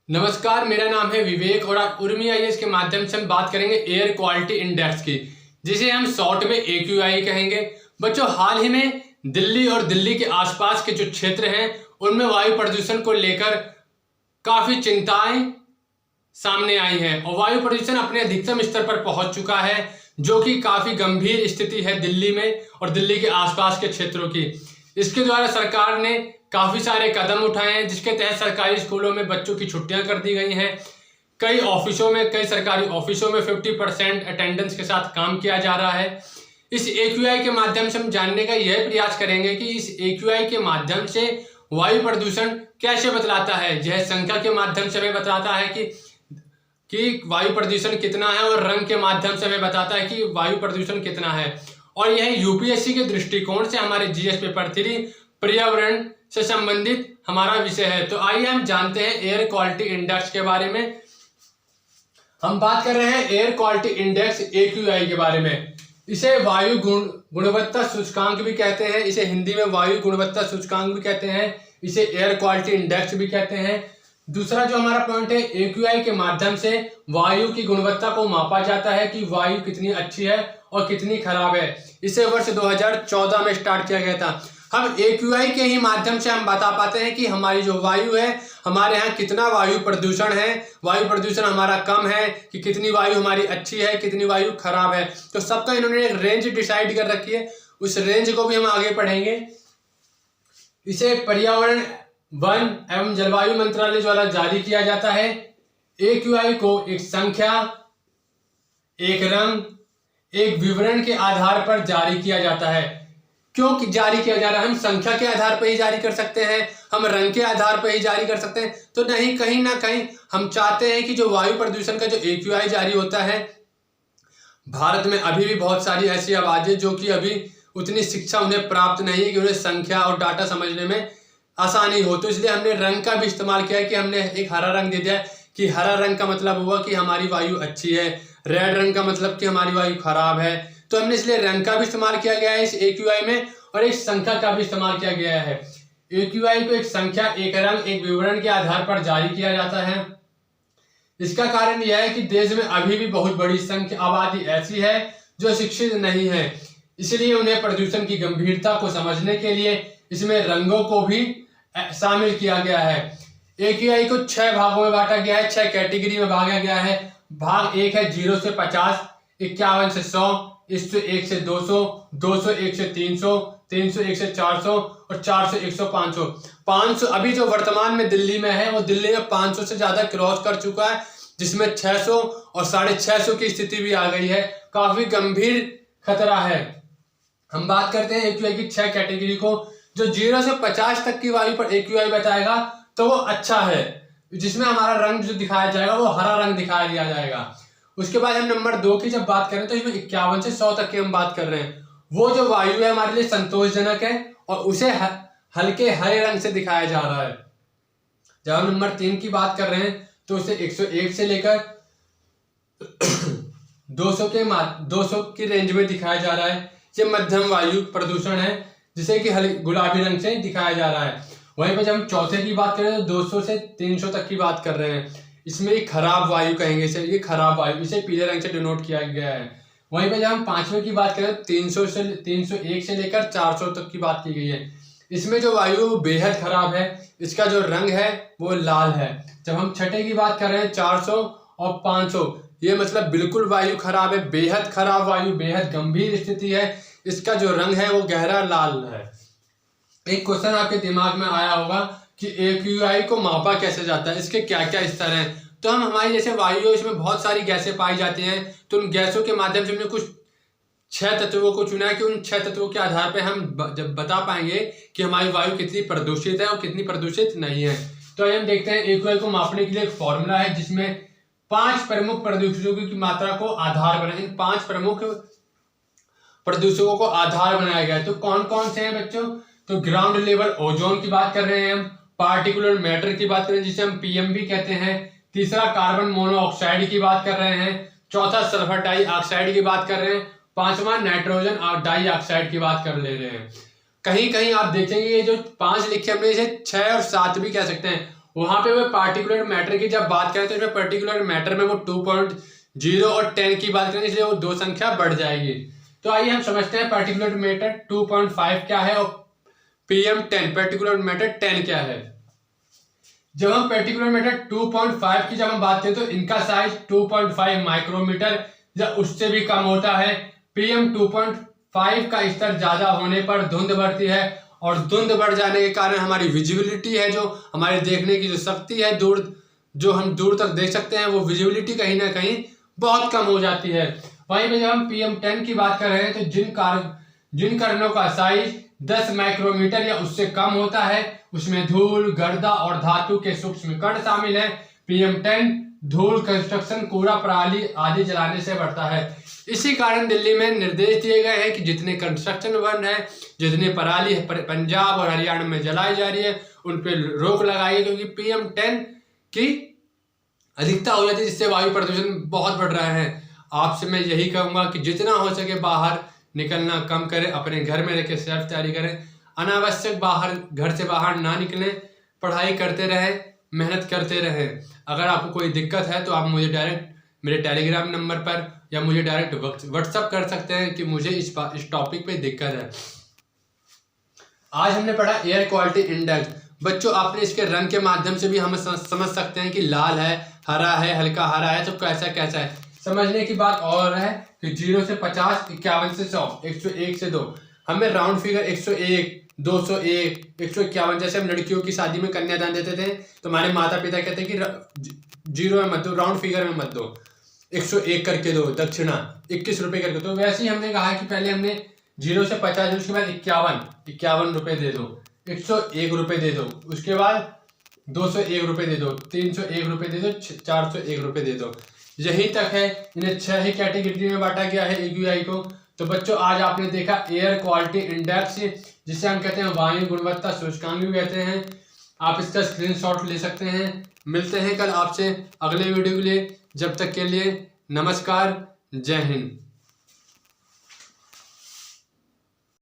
नमस्कार, मेरा नाम है विवेक और आज उर्मी आईएएस के माध्यम से हम बात करेंगे एयर क्वालिटी इंडेक्स की, जिसे हम शॉर्ट में AQI कहेंगे। बच्चों, हाल ही में दिल्ली और दिल्ली के आसपास के जो क्षेत्र हैं उनमें वायु प्रदूषण को लेकर काफी चिंताएं सामने आई हैं और वायु प्रदूषण अपने अधिकतम स्तर पर पहुंच चुका है, जो कि काफी गंभीर स्थिति है दिल्ली में और दिल्ली के आसपास के क्षेत्रों की। इसके द्वारा सरकार ने काफी सारे कदम उठाए हैं, जिसके तहत सरकारी स्कूलों में बच्चों की छुट्टियां कर दी गई हैं। कई सरकारी ऑफिसों में 50% अटेंडेंस के साथ काम किया जा रहा है। इस AQI के माध्यम से हम जानने का यह प्रयास करेंगे कि इस AQI के माध्यम से वायु प्रदूषण कैसे बतलाता है। यह संख्या के माध्यम से हमें बताता है कि वायु प्रदूषण कितना है और रंग के माध्यम से हमें बताता है कि वायु प्रदूषण कितना है। और यह UPSC के दृष्टिकोण से हमारे GS पेपर 3 पर्यावरण से संबंधित हमारा विषय है। तो आइए हम जानते हैं एयर क्वालिटी इंडेक्स के बारे में। हम बात कर रहे हैं एयर क्वालिटी इंडेक्स AQI के बारे में। इसे वायु गुणवत्ता सूचकांक भी कहते हैं, इसे हिंदी में वायु गुणवत्ता सूचकांक भी कहते हैं, इसे एयर क्वालिटी इंडेक्स भी कहते हैं। दूसरा जो हमारा पॉइंट है, AQI के माध्यम से वायु की गुणवत्ता को मापा जाता है कि वायु कितनी अच्छी है और कितनी खराब है। इसे वर्ष 2014 में स्टार्ट किया गया था। हम AQI के ही माध्यम से हम बता पाते हैं कि हमारी जो वायु है, हमारे यहाँ कितना वायु प्रदूषण है, वायु प्रदूषण हमारा कम है कि कितनी वायु हमारी अच्छी है, कितनी वायु खराब है। तो सबका इन्होंने एक रेंज डिसाइड कर रखी है, उस रेंज को भी हम आगे पढ़ेंगे। इसे पर्यावरण, वन एवं जलवायु मंत्रालय द्वारा जारी किया जाता है। AQI को एक संख्या, एक रंग, एक विवरण के आधार पर जारी किया जाता है। क्यों जारी किया जा रहा है? हम संख्या के आधार पर ही जारी कर सकते हैं, हम रंग के आधार पर ही जारी कर सकते हैं, तो नहीं, कहीं ना कहीं हम चाहते हैं कि जो वायु प्रदूषण का जो AQI जारी होता है, भारत में अभी भी बहुत सारी ऐसी आबादी है जो कि अभी उतनी शिक्षा उन्हें प्राप्त नहीं है कि उन्हें संख्या और डाटा समझने में आसानी हो। तो इसलिए हमने रंग का भी इस्तेमाल किया है कि हमने एक हरा रंग दे दिया है कि हरा रंग का मतलब हुआ कि हमारी वायु अच्छी है, रेड रंग का मतलब कि हमारी वायु खराब है। तो हमने इसलिए रंग का भी इस्तेमाल किया गया है इस AQI में और एक संख्या का भी इस्तेमाल किया गया है। AQI को एक संख्या, एक रंग, एक विवरण के आधार पर जारी किया जाता है। इसका कारण यह है कि देश में अभी भी बहुत बड़ी संख्या आबादी ऐसी है जो शिक्षित नहीं है, इसलिए उन्हें प्रदूषण की गंभीरता को समझने के लिए इसमें रंगों को भी शामिल किया गया है। AQI को 6 भागों में बांटा गया है, 6 कैटेगरी में भागा गया है। भाग 1 है 0 से 50, 51 से 100, 101 से 200, 201 से 300, 301 से 400 और 400, 100, 500। 500 अभी जो वर्तमान में दिल्ली में है, वो दिल्ली में 500 से ज्यादा क्रॉस कर चुका है, जिसमें 600 और 650 की स्थिति भी आ गई है। काफी गंभीर खतरा है। हम बात करते हैं AQI की 6 कैटेगरी को। जो 0 से 50 तक की वायु पर AQI बताएगा तो वो अच्छा है, जिसमें हमारा रंग जो दिखाया जाएगा वो हरा रंग दिखाया दिया जाएगा। उसके बाद हम नंबर 2 की जब बात करें तो इसमें 51 से 100 तक की हम बात कर रहे हैं। वो जो वायु है हमारे लिए संतोषजनक है और उसे हल्के हरे रंग से दिखाया जा रहा है। जब हम नंबर 3 की बात कर रहे हैं तो उसे 101 से लेकर 200 की रेंज में दिखाया जा रहा है। ये मध्यम वायु प्रदूषण है, जिसे कि गुलाबी रंग से दिखाया जा रहा है। वहीं पर जब हम चौथे की बात करें तो 200 से 300 तक की बात कर रहे हैं। इसमें एक खराब वायु कहेंगे इसे, ये खराब वायु, इसे पीले रंग से डिनोट किया गया है। वहीं पे जब हम 5वें की बात करें 301 से लेकर 400 तक की बात की गई है। इसमें जो वायु बेहद खराब है, इसका जो रंग है वो लाल है। जब हम 6ठे की बात कर रहे हैं 400 और 500, ये मतलब बिल्कुल वायु खराब है, बेहद खराब वायु, बेहद गंभीर स्थिति है। इसका जो रंग है वो गहरा लाल है। एक क्वेश्चन आपके दिमाग में आया होगा कि AQI को मापा कैसे जाता है, इसके क्या क्या स्तर हैं। तो हम हमारी जैसे वायु, इसमें बहुत सारी गैसें पाई जाती हैं, तो उन गैसों के माध्यम से हमने कुछ 6 तत्वों को चुना है कि उन 6 तत्वों के आधार पर हम जब बता पाएंगे कि हमारी वायु कितनी प्रदूषित है और कितनी प्रदूषित नहीं है। तो हम देखते हैं AQI को मापने के लिए एक फॉर्मूला है, जिसमें 5 प्रमुख प्रदूषकों की मात्रा को आधार बनाए। इन 5 प्रमुख प्रदूषकों को आधार बनाया गया है। तो कौन कौन से हैं बच्चों? तो ग्राउंड लेवल ओजोन की बात कर रहे हैं हम, पार्टिकुलर मैटर की बात कर रहे हैं जिसे हम PM भी कहते हैं, तीसरा कार्बन मोनोऑक्साइड की बात कर रहे हैं, चौथा सल्फर डाइऑक्साइड की बात कर रहे हैं, पांचवा नाइट्रोजन डाइऑक्साइड की बात कर ले रहे हैं। कहीं कहीं आप देखेंगे ये जो 5 लिखे हमने, इसे 6 और 7 भी कह सकते हैं। वहां पे वो पार्टिकुलर मैटर की जब बात करें तो इसमें पर्टिकुलर मैटर में वो 2.0 और 10 की बात करें, इसलिए वो दो संख्या बढ़ जाएगी। तो आइए हम समझते हैं पर्टिकुलर मैटर 2.5 क्या है और PM10 पर्टिकुलर मैटर 10 क्या है। जब हम पर्टिकुलर मैटर 2.5 की जब हम बात करें तो इनका साइज 2.5 माइक्रोमीटर या उससे भी कम होता है। PM 2.5 का स्तर ज्यादा होने पर धुंध बढ़ती है और धुंध बढ़ जाने के कारण हमारी विजिबिलिटी है, जो हमारे देखने की जो शक्ति है, जो हम दूर तक देख सकते हैं, वो विजिबिलिटी कहीं ना कहीं बहुत कम हो जाती है। वहीं पे जब हम PM10 की बात कर रहे हैं तो जिन कणों का साइज 10 माइक्रोमीटर या उससे कम होता है उसमें धूल, गर्दा और धातु के सूक्ष्म कण शामिल है। PM10 धूल, कंस्ट्रक्शन, कूड़ा प्रणाली आदि जलाने से बढ़ता है। इसी कारण दिल्ली में निर्देश दिए गए हैं कि जितने कंस्ट्रक्शन वन है, जितने पराली पंजाब और हरियाणा में जलाई जा रही है उन पर रोक लगाई, क्योंकि PM10 की अधिकता हो जाती है जिससे वायु प्रदूषण बहुत बढ़ रहा है। आपसे मैं यही कहूंगा कि जितना हो सके बाहर निकलना कम करें, अपने घर में रहकर सेल्फ तैयारी करें, अनावश्यक घर से बाहर ना निकलें, पढ़ाई करते रहें, मेहनत करते रहें। अगर आपको कोई दिक्कत है तो आप मुझे डायरेक्ट मेरे टेलीग्राम नंबर पर या मुझे डायरेक्ट व्हाट्सअप कर सकते हैं कि मुझे इस टॉपिक पे दिक्कत है। आज हमने पढ़ा एयर क्वालिटी इंडेक्स। बच्चों आपने इसके रंग के माध्यम से भी हम समझ सकते हैं कि लाल है, हरा है, हल्का हरा है, तो कैसा कैसा है। समझने की बात और है कि 0 से 50, 51 से 100, 101 से 2, हमें राउंड फिगर 101, 201, 151, जैसे हम लड़कियों की शादी में कन्यादान देते थे तो हमारे माता पिता कहते हैं कि 0 में मत दो, राउंड फिगर में मत दो, 101 करके दो, दक्षिणा 21 रुपए करके। तो वैसे ही हमने कहा कि पहले हमने 0 से 50, उसके बाद 51 रुपए दे दो, 101 रुपए दे दो, उसके बाद 201 रुपए दे दो, 301 रुपए दे दो, 401 रुपए दे दो। यही तक है। इन्हें 6 ही कैटेगरी में बांटा गया है AQI को। तो बच्चों आज आपने देखा एयर क्वालिटी इंडेक्स, जिसे हम कहते हैं वायु गुणवत्ता सूचकांक भी कहते हैं। आप इसका स्क्रीनशॉट ले सकते हैं। मिलते हैं कल आपसे अगले वीडियो के लिए। जब तक के लिए नमस्कार, जय हिंद।